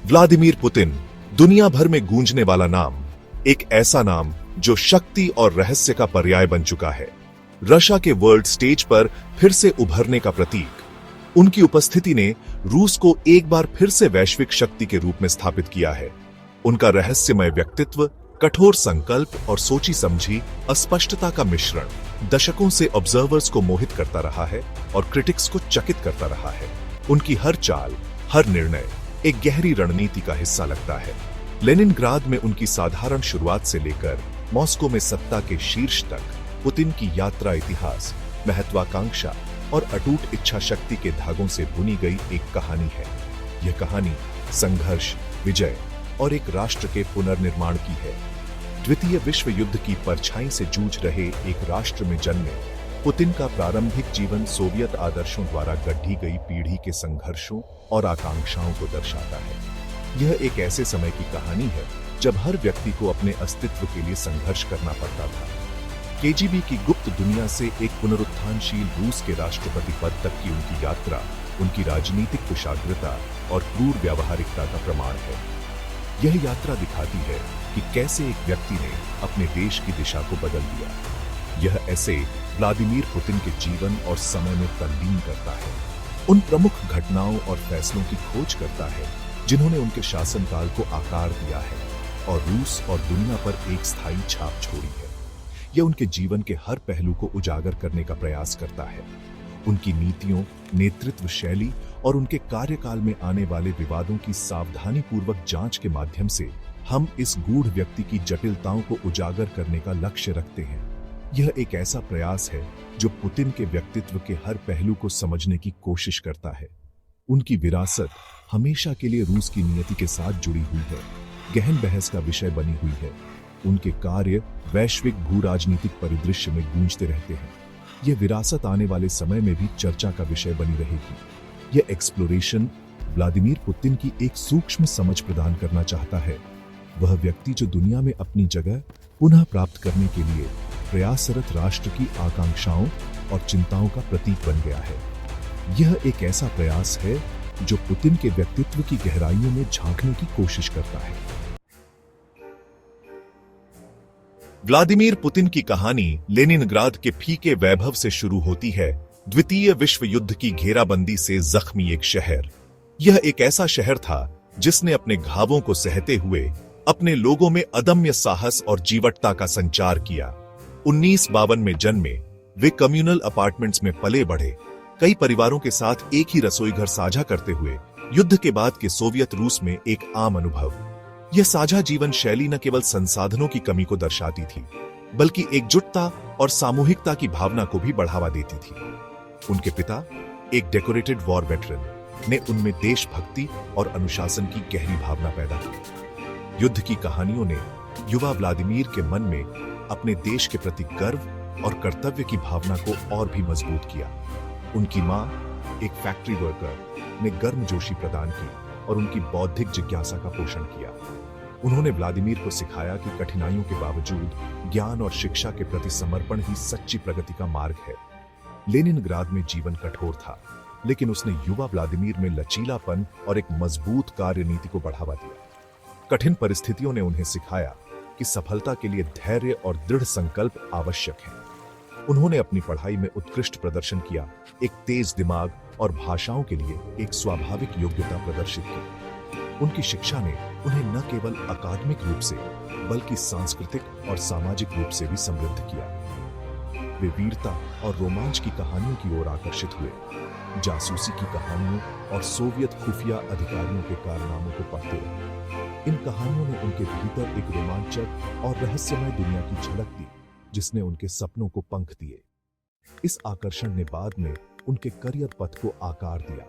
Vladimir Putin, दुनिया भर में गूंजने वाला नाम, एक ऐसा नाम जो शक्ति और रहस्य का पर्याय बन चुका है। रशिया के वर्ल्ड स्टेज पर फिर से उभरने का प्रतीक। उनकी उपस्थिति ने रूस को एक बार फिर से वैश्विक शक्ति के रूप में स्थापित किया है। उनका रहस्यमय व्यक्तित्व, कठोर संकल्प और सोची समझी अस्पष्टता का मिश्रण दशकों से ऑब्जर्वर्स को मोहित करता रहा है और क्रिटिक्स को चकित करता रहा है। उनकी हर चाल, हर निर्णय एक गहरी रणनीति का हिस्सा लगता है। लेनिनग्राद में उनकी साधारण शुरुआत से लेकर मॉस्को में सत्ता के शीर्ष तक पुतिन की यात्रा इतिहास, महत्वाकांक्षा और अटूट इच्छा शक्ति के धागों से बुनी गई एक कहानी है। यह कहानी संघर्ष, विजय और एक राष्ट्र के पुनर्निर्माण की है। द्वितीय विश्व युद्ध की परछाई से जूझ रहे एक राष्ट्र में जन्मे पुतिन का प्रारंभिक जीवन सोवियत आदर्शों द्वारा गढ़ी गई पीढ़ी के संघर्षों और आकांक्षाओं को दर्शाता है। यह एक ऐसे समय की कहानी है जब हर व्यक्ति को अपने अस्तित्व के लिए संघर्ष करना पड़ता था। केजीबी की गुप्त दुनिया से एक पुनरुत्थानशील रूस के राष्ट्रपति पद तक की उनकी यात्रा, उनकी राजनीतिक कुशाग्रता और क्रूर व्यावहारिकता का प्रमाण है। यह यात्रा दिखाती है कि कैसे एक व्यक्ति ने अपने देश की दिशा को बदल दिया। यह ऐसे व्लादिमीर पुतिन के जीवन और समय में तल्लीन करता है, उन प्रमुख घटनाओं और फैसलों की खोज करता है जिन्होंने उनके शासनकाल को आकार दिया है और रूस और दुनिया पर एक स्थायी छाप छोड़ी है। यह उनके जीवन के हर पहलू को उजागर करने का प्रयास करता है। उनकी नीतियों, नेतृत्व शैली और उनके कार्यकाल में आने वाले विवादों की सावधानीपूर्वक जांच के माध्यम से हम इस गूढ़ व्यक्ति की जटिलताओं को उजागर करने का लक्ष्य रखते हैं। यह एक ऐसा प्रयास है जो पुतिन के व्यक्तित्व के हर पहलू को समझने की कोशिश करता है। उनकी विरासत हमेशा के लिए रूस की नियति के साथ जुड़ी हुई है, गहन बहस का विषय बनी हुई है। उनके कार्य वैश्विक भू राजनीतिक परिदृश्य में गूंजते रहते हैं। यह विरासत आने वाले समय में भी चर्चा का विषय बनी रहेगी। यह एक्सप्लोरेशन व्लादिमीर पुतिन की एक सूक्ष्म समझ प्रदान करना चाहता है। वह व्यक्ति जो दुनिया में अपनी जगह पुनः प्राप्त करने के लिए प्रयासरत राष्ट्र की आकांक्षाओं और चिंताओं का प्रतीक बन गया है। यह एक ऐसा प्रयास है जो पुतिन के व्यक्तित्व की गहराइयों में झांकने की कोशिश करता है। व्लादिमीर पुतिन की कहानी लेनिनग्राद के फीके वैभव से शुरू होती है, द्वितीय विश्व युद्ध की घेराबंदी से जख्मी एक शहर। यह एक ऐसा शहर था जिसने अपने घावों को सहते हुए अपने लोगों में अदम्य साहस और जीवटता का संचार किया। 1952 में जन्मे वे कम्युनल अपार्टमेंट्स में पले बढ़े, कई परिवारों के साथ एक ही रसोई घर साझा करते हुए युद्ध के बाद के सोवियत रूस में एक आम अनुभव। यह साझा जीवन शैली न केवल संसाधनों की कमी को दर्शाती थी, बल्कि एकजुटता और सामूहिकता की भावना को भी बढ़ावा देती थी। उनके पिता, एक डेकोरेटेड वॉर वेटरन, ने उनमें देशभक्ति और अनुशासन की गहरी भावना पैदा की। युद्ध की कहानियों ने युवा व्लादिमीर के मन में अपने देश के प्रति गर्व और कर्तव्य की भावना को और भी मजबूत किया। उनकी मां, एक फैक्ट्री वर्कर, ने गर्मजोशी प्रदान की और उनकी बौद्धिक जिज्ञासा का पोषण किया। उन्होंने व्लादिमीर को सिखाया कि कठिनाइयों के बावजूद ज्ञान और शिक्षा के प्रति समर्पण ही सच्ची प्रगति का मार्ग है। लेनिनग्राद में जीवन कठोर था, लेकिन उसने युवा व्लादिमीर में लचीलापन और एक मजबूत कार्यनीति को बढ़ावा दिया। कठिन परिस्थितियों ने उन्हें सिखाया कि सफलता के लिए धैर्य और दृढ़ संकल्प आवश्यक है। उन्होंने अपनी पढ़ाई में उत्कृष्ट प्रदर्शन किया, एक तेज दिमाग और भाषाओं के लिए एक स्वाभाविक योग्यता प्रदर्शित की। उनकी शिक्षा ने उन्हें न केवल अकादमिक रूप से बल्कि सांस्कृतिक और सामाजिक रूप से भी समृद्ध किया। वे वीरता और रोमांच की कहानियों की ओर आकर्षित हुए, जासूसी की कहानियों और सोवियत खुफिया अधिकारियों के कारनामों को पढ़ते रहे। इन कहानियों ने उनके भीतर एक रोमांचक और रहस्यमय दुनिया की झलक दी, जिसने उनके सपनों को पंख दिए। इस आकर्षण ने बाद में उनके करियर पथ को आकार दिया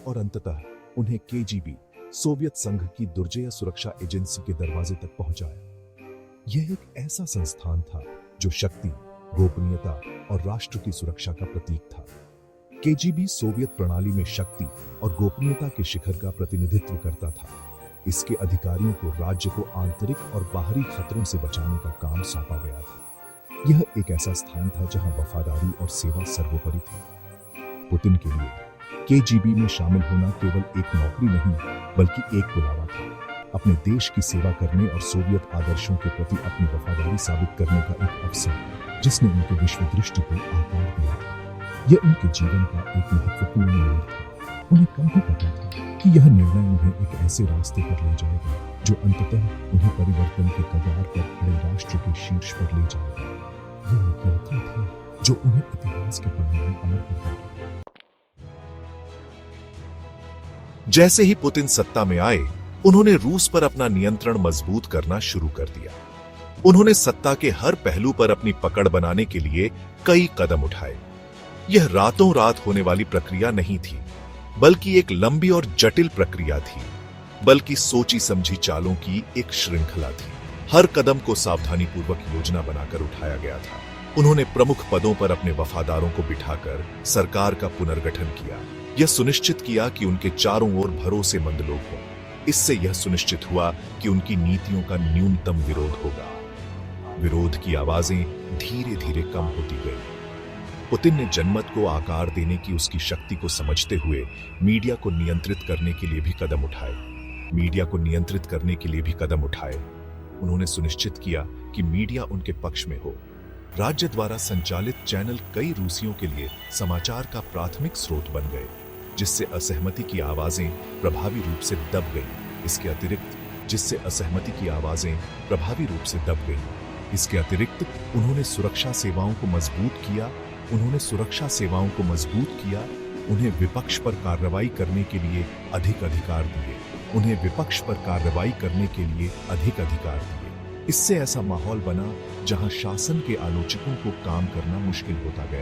और अंततः उन्हें केजीबी, सोवियत संघ की दुर्जय सुरक्षा एजेंसी के दरवाजे तक पहुंचाया। यह एक ऐसा संस्थान था जो शक्ति, गोपनीयता और राष्ट्र की सुरक्षा का प्रतीक था। केजीबी सोवियत प्रणाली में शक्ति और गोपनीयता के शिखर का प्रतिनिधित्व करता था। इसके अधिकारियों को राज्य को आंतरिक और बाहरी खतरों से बचाने का काम सौंपा गया था। यह एक ऐसा स्थान था जहां वफादारी और सेवा सर्वोपरि थी। पुतिन के लिए केजीबी में शामिल होना केवल एक नौकरी नहीं, बल्कि एक बुलावा था, अपने देश की सेवा करने और सोवियत आदर्शों के प्रति अपनी वफादारी साबित करने का एक अवसर जिसने उनके विश्व दृष्टि को आकार दिया था। यह उनके जीवन का एक महत्वपूर्ण मोड़ था। उन्हें कम ही पता था कि यह निर्णय उन्हें एक ऐसे रास्ते पर ले जाएगा जो अंततः उन्हें परिवर्तन के कगार पर खड़े राष्ट्र के शीर्ष पर ले जाएगा। यह एक यात्रा थी जो उन्हें इतिहास के पन्नों में अमर कर देगी। जैसे ही पुतिन सत्ता में आए, उन्होंने रूस पर अपना नियंत्रण मजबूत करना शुरू कर दिया। उन्होंने सत्ता के हर पहलू पर अपनी पकड़ बनाने के लिए कई कदम उठाए। यह रातों रात होने वाली प्रक्रिया नहीं थी, बल्कि एक लंबी और जटिल प्रक्रिया थी, बल्कि सोची समझी चालों की एक श्रृंखला थी। हर कदम को सावधानीपूर्वक योजना बनाकर उठाया गया था। उन्होंने प्रमुख पदों पर अपने वफादारों को बिठाकर सरकार का पुनर्गठन किया। यह सुनिश्चित किया कि उनके चारों ओर भरोसेमंद लोग हों। इससे यह सुनिश्चित हुआ कि उनकी नीतियों का न्यूनतम विरोध होगा। विरोध की आवाजें धीरे धीरे कम होती गई। पुतिन ने जनमत को आकार देने की उसकी शक्ति को समझते हुए मीडिया को नियंत्रित करने के लिए भी कदम उठाए। उन्होंने सुनिश्चित किया कि मीडिया उनके पक्ष में हो। राज्य द्वारा संचालित चैनल कई रूसियों के लिए समाचार का प्राथमिक स्रोत बन गए, जिससे असहमति की आवाजें प्रभावी रूप से दब गई। इसके अतिरिक्त उन्होंने सुरक्षा सेवाओं को मजबूत किया। उन्हें विपक्ष पर कार्रवाई करने के लिए अधिक अधिकार दिए। इससे ऐसा माहौल बना जहां शासन के आलोचकों को काम करना मुश्किल होता गया।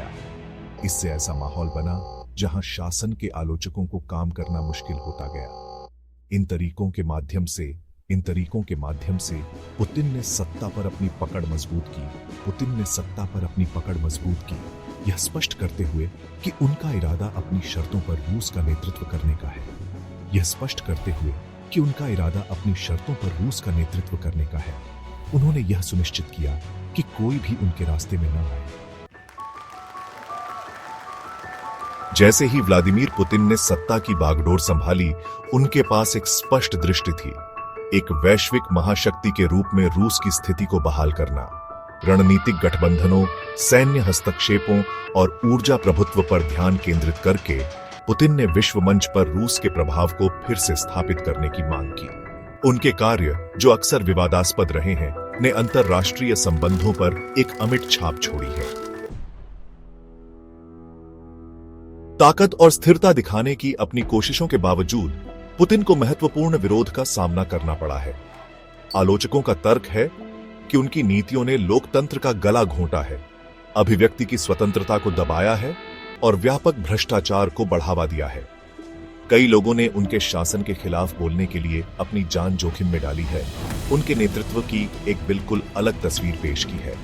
इन तरीकों के माध्यम से पुतिन ने सत्ता पर अपनी पकड़ मजबूत की, यह स्पष्ट करते हुए कि उनका इरादा अपनी शर्तों पर रूस का नेतृत्व करने का है। उन्होंने यह सुनिश्चित किया कि कोई भी उनके रास्ते में न आए। जैसे ही व्लादिमीर पुतिन ने सत्ता की बागडोर संभाली, उनके पास एक स्पष्ट दृष्टि थी। एक वैश्विक महाशक्ति के रूप में रूस की स्थिति को बहाल करना। रणनीतिक गठबंधनों, सैन्य हस्तक्षेपों और ऊर्जा प्रभुत्व पर ध्यान केंद्रित करके पुतिन ने विश्व मंच पर रूस के प्रभाव को फिर से स्थापित करने की मांग की। उनके कार्य, जो अक्सर विवादास्पद रहे हैं, ने अंतरराष्ट्रीय संबंधों पर एक अमिट छाप छोड़ी है। ताकत और स्थिरता दिखाने की अपनी कोशिशों के बावजूद पुतिन को महत्वपूर्ण विरोध का सामना करना पड़ा है। आलोचकों का तर्क है कि उनकी नीतियों ने लोकतंत्र का गला घोंटा है, अभिव्यक्ति की स्वतंत्रता को दबाया है और व्यापक भ्रष्टाचार को बढ़ावा दिया है। कई लोगों ने उनके शासन के खिलाफ बोलने के लिए अपनी जान जोखिम में डाली है। उनके नेतृत्व की एक बिल्कुल अलग तस्वीर पेश की है।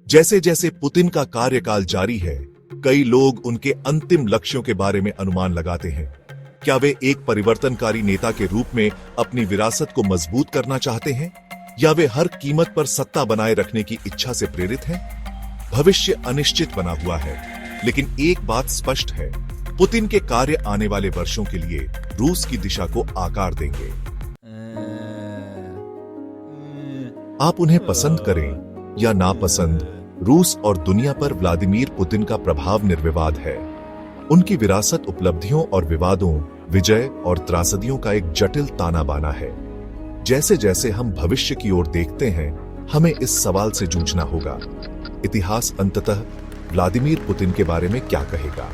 जैसे जैसे पुतिन का कार्यकाल जारी है, कई लोग उनके अंतिम लक्ष्यों के बारे में अनुमान लगाते हैं। क्या वे एक परिवर्तनकारी नेता के रूप में अपनी विरासत को मजबूत करना चाहते हैं, या वे हर कीमत पर सत्ता बनाए रखने की इच्छा से प्रेरित हैं? भविष्य अनिश्चित बना हुआ है, लेकिन एक बात स्पष्ट है, पुतिन के कार्य आने वाले वर्षों के लिए रूस की दिशा को आकार देंगे। आप उन्हें पसंद करें या नापसंद, रूस और दुनिया पर व्लादिमीर पुतिन का प्रभाव निर्विवाद है। उनकी विरासत उपलब्धियों और विवादों, विजय और त्रासदियों का एक जटिल ताना बाना है। जैसे जैसे हम भविष्य की ओर देखते हैं, हमें इस सवाल से जूझना होगा, इतिहास अंततः व्लादिमीर पुतिन के बारे में क्या कहेगा।